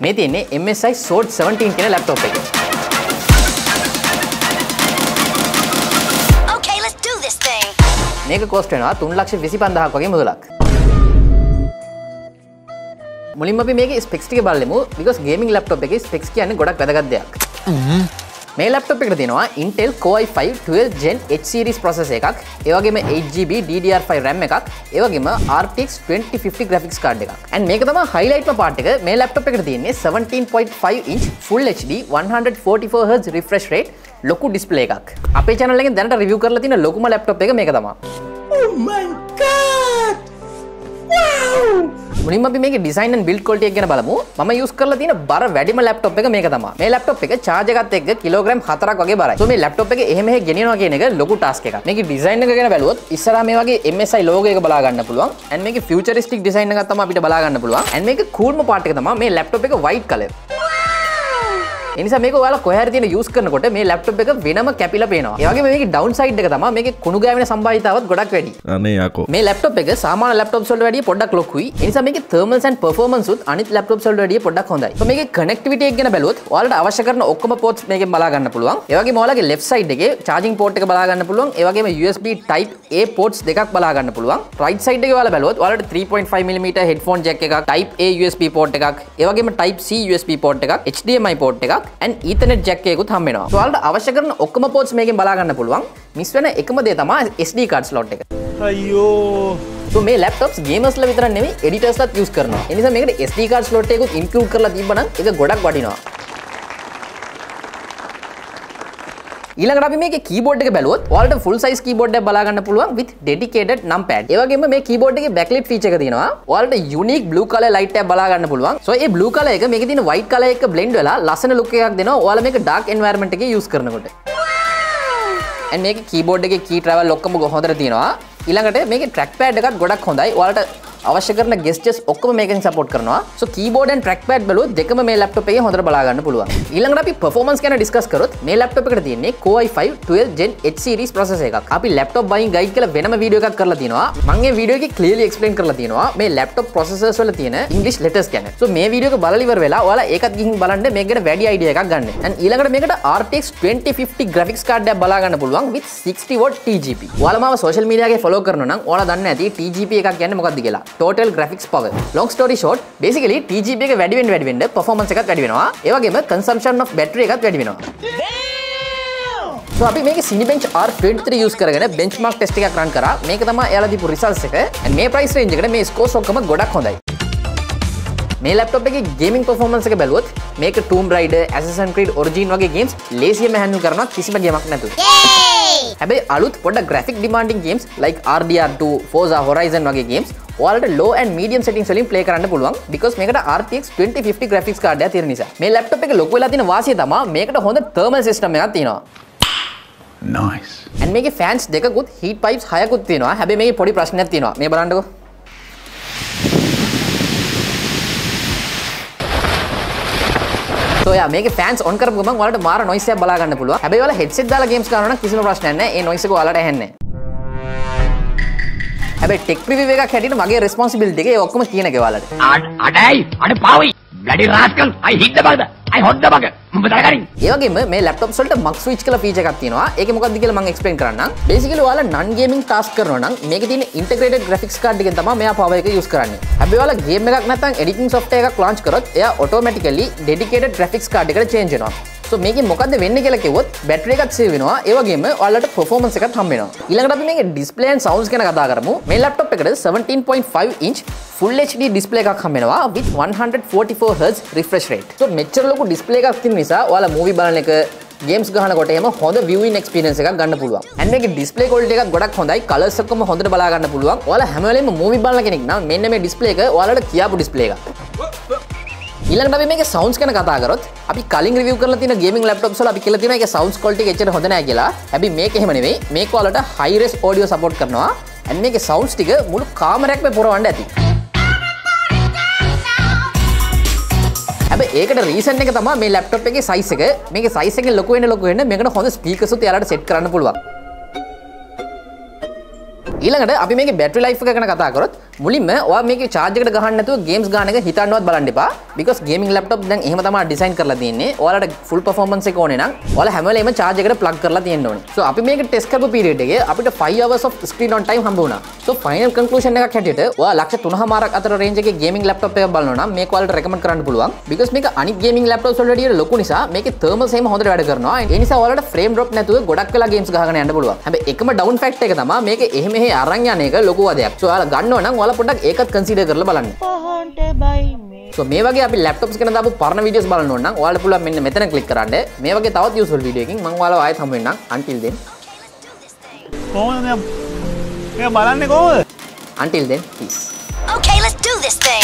මේ තියෙන්නේ MSI Sword 17 කියන ලැප්ටොප් එක. Okay, let's do this thing. මේක කොස්ට් වෙනවා 3,25,000ක් වගේ මුදලක්. මුලින්ම අපි මේකේ ස්පෙක්ස් ටික බලමු because gaming laptop එකේ ස්පෙක්ස් කියන්නේ ගොඩක් වැදගත් දෙයක්. මේ laptop එකට තියෙනවා Intel Core i5 12 Gen H series processor එකක්, ඒ වගේම 8GB DDR5 RAM එකක්, ඒ වගේම RTX 2050 graphics card එකක්. and මේක තමයි highlight part එක. මේ laptop එකට තියෙන්නේ 17.5 inch full HD 144Hz refresh rate ලොකු display එකක්. අපේ channel එකෙන් දැනට review කරලා තියෙන ලොකුම laptop එක මේක තමයි. Oh my god! Wow! මුලින්ම අපි මේකේ design and build quality එක ගැන බලමු. මම use කරලා තියෙන බර වැඩිම laptop එක මේක තමයි. මේ laptop එක charge එකත් එක්ක කිලෝග්‍රෑම් 4ක් වගේ බරයි. So මේ laptop එක එහෙම ගෙනියනවා කියන එක ලොකු task එකක්. මේකේ design එක ගැන බැලුවොත් ඉස්සරහා මේ වගේ MSI logo එක බලා ගන්න පුළුවන්. and මේකේ futuristic design එකක් තමයි අපිට බලා ගන්න පුළුවන්. and මේකේ coolම part එක තමයි මේ laptop එක white color. එනිසා මේක ඔයාලා කොහේ හරි තියෙන යූස් කරනකොට මේ ලැප්ටොප් එක වෙනම කැපිලා පේනවා. ඒ වගේම මේකේ ඩවුන් සයිඩ් එක තමයි මේකේ කුණු ගෑවෙන සම්භාවිතාවත් ගොඩක් වැඩි. අනේ යකෝ. මේ ලැප්ටොප් එක සාමාන්‍ය ලැප්ටොප්ස් වලට වැඩිය පොඩ්ඩක් ලොකුයි. ඒ නිසා මේකේ thermals and performance උත් අනිත් ලැප්ටොප්ස් වලට වැඩිය පොඩ්ඩක් හොඳයි. So මේකේ connectivity එක ගැන බැලුවොත් ඔයාලට අවශ්‍ය කරන ඔක්කොම ports මේකෙන් බලා ගන්න පුළුවන්. ඒ වගේම ඔයාලගේ left side එකේ charging port එක බලා ගන්න පුළුවන්. ඒ වගේම USB type A ports දෙකක් බලා ගන්න පුළුවන්. right side එකේ ඔයාලා බැලුවොත් ඔයාලට 3.5mm headphone jack එකක්, type A USB port එකක්, ඒ වගේම type C USB port එකක්, HDMI port එකක් and Ethernet jack එකකුත් හම්බ වෙනවා. So ඔයාලට අවශ්‍ය කරන ඔක්කොම ports මේකෙන් බලා ගන්න පුළුවන්. මිස් වෙන එකම දේ තමයි SD card slot එක. අයියෝ. So මේ laptops gamers ලා විතරක් නෙවෙයි editors ලාත් use කරනවා. ඒ නිසා මේකට SD card slot එකකුත් include කරලා තිබ්බනම් ඒක ගොඩක් වටිනවා. ඊළඟට අපි මේකේ keyboard එක බැලුවොත් ඔයාලට full size keyboard එකක් බලා ගන්න පුළුවන් with dedicated numpad. ඒ වගේම මේ keyboard එකේ backlit feature එක තියෙනවා. ඔයාලට unique blue color light එකක් බලා ගන්න පුළුවන්. So මේ blue color එක මේකේ තියෙන white color එක blend වෙලා ලස්සන look එකක් දෙනවා. ඔයාලා මේක dark environment එකේ use කරනකොට. and මේකේ keyboard එකේ key travel ඔක්කොම හොඳට තියෙනවා. ඊළඟට මේකේ trackpad එකත් ගොඩක් හොඳයි. ඔයාලට අවශ්‍ය කරන gestures ඔක්කොම මේකෙන් support කරනවා. So keyboard and trackpad බලුවොත් දෙකම මේ laptop එකේ හොඳට බලා ගන්න පුළුවන්. ඊළඟට අපි performance ගැන discuss කරොත් මේ laptop එකට තියෙන්නේ Core i5 12 Gen H series processor එකක්. අපි laptop buying guide කියලා වෙනම video එකක් කරලා තිනවා. මම මේ video එකේ clearly explain කරලා තිනවා මේ laptop processors වල තියෙන English letters ගැන. So මේ video එක බලලා ඉවර වෙලා ඔයාලා ඒකත් ගිහින් බලන්න මේක ගැන වැඩි idea එකක් ගන්න. and ඊළඟට මේකට RTX 2050 graphics card එකක් බලා ගන්න පුළුවන් with 60 watt TGP. ඔයාලා මාව social media එකේ follow කරනවා නම් ඔයාලා දන්නේ නැති TGP එකක් කියන්නේ මොකක්ද කියලා. Total graphics power. Long story short, basically TGP එක වැඩි වෙන්න performance එකත් වැඩි වෙනවා. ඒ වගේම consumption of battery එකත් වැඩි වෙනවා. So අපි මේකේ Cinebench R23 use කරගෙන benchmark test එකක් run කරා. මේක තමයි එයාලා දීපු results එක. and මේ price range එකට මේ scores ඔක්කොම ගොඩක් හොඳයි. මේ laptop එකේ gaming performance එක බැලුවොත් මේක Tomb Raider, Assassin's Creed Origin වගේ games ලේසියෙන්ම handle කරනවා කිසිම ගේමක් නැතුව. හැබැයි අලුත් පොඩ්ඩක් graphic demanding games like RDR2, Forza Horizon වගේ games ඔයාලට low and medium settings වලින් play කරන්න පුළුවන් because මේකට RTX 2050 graphics card එකක් තියෙන නිසා. මේ laptop එක ලොකු වෙලා තියෙන වාසිය තමයි මේකට හොඳ thermal system එකක් තියෙනවා. Nice. and මේකේ fans දෙකකුත් heat pipes 6කුත් තියෙනවා. හැබැයි මේකේ පොඩි ප්‍රශ්නයක් තියෙනවා. මේ බලන්නකෝ. So මේකේ fans on කරපු ගමන් ඔයාලට මාර noise එකක් බලා ගන්න පුළුවන්. හැබැයි ඔයාලා headset දාලා games කරනවා නම් කිසිම ප්‍රශ්නයක් නැහැ. ඒ noise එක ඔයාලට ඇහෙන්නේ නැහැ. හැබැයි tech review එකක් හැටියට මගේ responsibility එක ඒ ඔක්කොම කියන එක ඔයාලට. අඩයි අඩ පාවයි bloody rascal I hit the bug I hot the bug මම තරගරින්. ඒ වගේම මේ laptops වලට mux switch කියලා feature එකක් තියෙනවා. ඒකේ මොකක්ද කියලා මම explain කරන්නම්. basically ඔයාලා non gaming task කරනවා නම් මේකේ තියෙන integrated graphics card එකෙන් තමයි මෙයා power එක use කරන්නේ. හැබැයි ඔයාලා game එකක් නැත්නම් editing software එකක් launch කරොත් එයා automatically dedicated graphics card එකට change වෙනවා. So මේකේ මොකද්ද වෙන්නේ කියලා කිව්වොත් battery එකත් save වෙනවා. ඒ වගේම ඔයාලට performance එකත් හම්බ වෙනවා. ඊළඟට අපි මේකේ display and sounds ගැන කතා කරමු. මේ laptop එකට 17.5 inch full HD display එකක් හම්බ වෙනවා with 144Hz refresh rate. So මෙච්චර ලොකු display එකක් තියෙන නිසා ඔයාලා movie බලන එක games ගහනකොට එහෙම හොඳ viewing experience එකක් ගන්න පුළුවන්. and මේකේ display quality එකක් ගොඩක් හොඳයි. colors ඔක්කොම හොඳට බලා ගන්න පුළුවන්. ඔයාලා හැම වෙලෙම movie බලන කෙනෙක් නම් මෙන්න මේ display එක ඔයාලට කියාපු display එකක්. ඊළඟට අපි මේකේ sounds ගැන කතා කරොත් අපි කලින් review කරලා තියෙන gaming laptops වල අපි කියලා තියෙනවා ඒකේ sounds quality එක එච්චර හොඳ නැහැ කියලා. හැබැයි මේක එහෙම නෙවෙයි. මේක ඔයාලට high res audio support කරනවා. and මේකේ sounds ටික මුළු කාමරයක්ම පුරවන්න ඇති. හැබැයි ඒකට රීසන් එක තමයි මේ ලැප්ටොප් එකේ size එක. මේකේ size එකෙන් ලොකු වෙන්න මේකට හොඳ ස්පීකර්ස් උත් එයාලට set කරන්න පුළුවන්. ඊළඟට අපි මේකේ battery life එක ගැන කතා කරොත් මුලින්ම ඔයා මේකේ charge එකට ගහන්න නැතුව games ගන්න එක හිතන්නවත් බලන්න එපා. because gaming laptop දැන් එහෙම තමයි design කරලා තියෙන්නේ. ඔයාලට full performance එක ඕනේ නම් ඔයාලා හැම වෙලේම charge එකට plug කරලා තියෙන්න ඕනේ. so අපි මේක test කරපු period එකේ අපිට 5 hours of screen on time හම්බ වුණා. so final conclusion එකක් හැටියට ඔයා ලක්ෂ 3.5ක් අතර range එකේ gaming laptop එකක් බලනවා නම් මේක ඔයාලට recommend කරන්න පුළුවන්. because මේක අනිත් gaming laptops වලට වඩා ලොකු නිසා මේකේ thermals එහෙම හොඳට වැඩ කරනවා. ඒ නිසා ඔයාලට frame drop නැතුව ගොඩක් වෙලා games ගහගෙන යන්න පුළුවන්. හැබැයි එකම down fact එක තමයි මේක එහෙම අරන් යන එක ලොකු වදයක්. so ඔයාලා ගන්නවා නම් ඔයාලා පොඩ්ඩක් ඒකත් consider කරලා බලන්න. so මේ වගේ අපි laptops ගැන දාපු පරණ videos බලන්න ඕන නම් ඔයාලට පුළුවන් මෙන්න මෙතන click කරන්න. මේ වගේ තවත් useful video එකකින් මම ඔයාලව ආයෙත් හමු වෙන්නම්. until then කොහොමද මෙයා බලන්නේ කොහොමද? until then peace. Okay, let's do this thing.